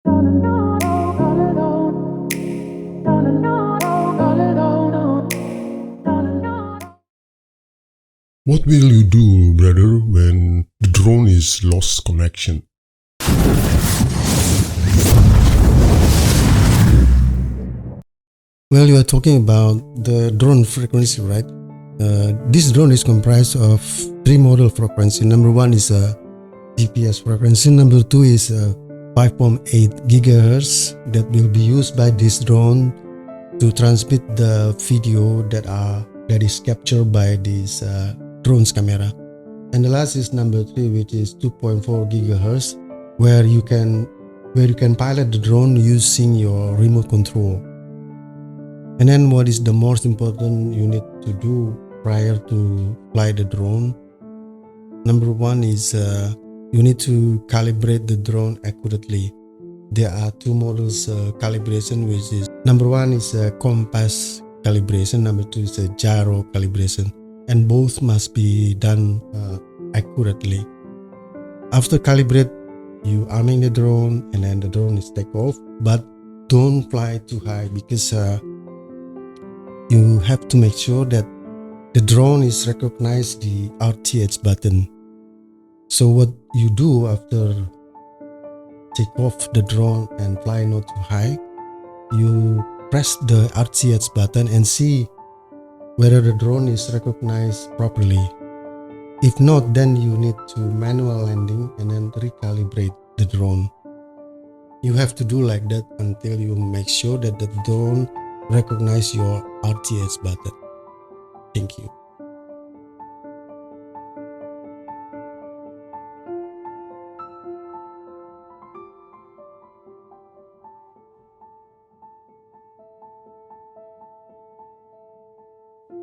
What will you do, brother, when the drone is lost connection? Well, you are talking about the drone frequency, right? This drone is comprised of three model frequency. Number one is a GPS frequency. Number two is a 5.8 gigahertz that will be used by this drone to transmit the video that is captured by this drone's camera. And the last is number three, which is 2.4 gigahertz, where you can pilot the drone using your remote control. And then what is the most important you need to do prior to fly the drone? Number one is you need to calibrate the drone accurately. There are two models calibration, which is number one is a compass calibration, number two is a gyro calibration, and both must be done accurately. After calibrate, you arming the drone, and then the drone is take off, but don't fly too high because you have to make sure that the drone is recognize the RTH button. So what you do after take off the drone and fly not too high, you press the RTH button and see whether the drone is recognized properly. If not, then you need to manual landing and then recalibrate the drone. You have to do like that until you make sure that the drone recognize your RTH button. Thank you.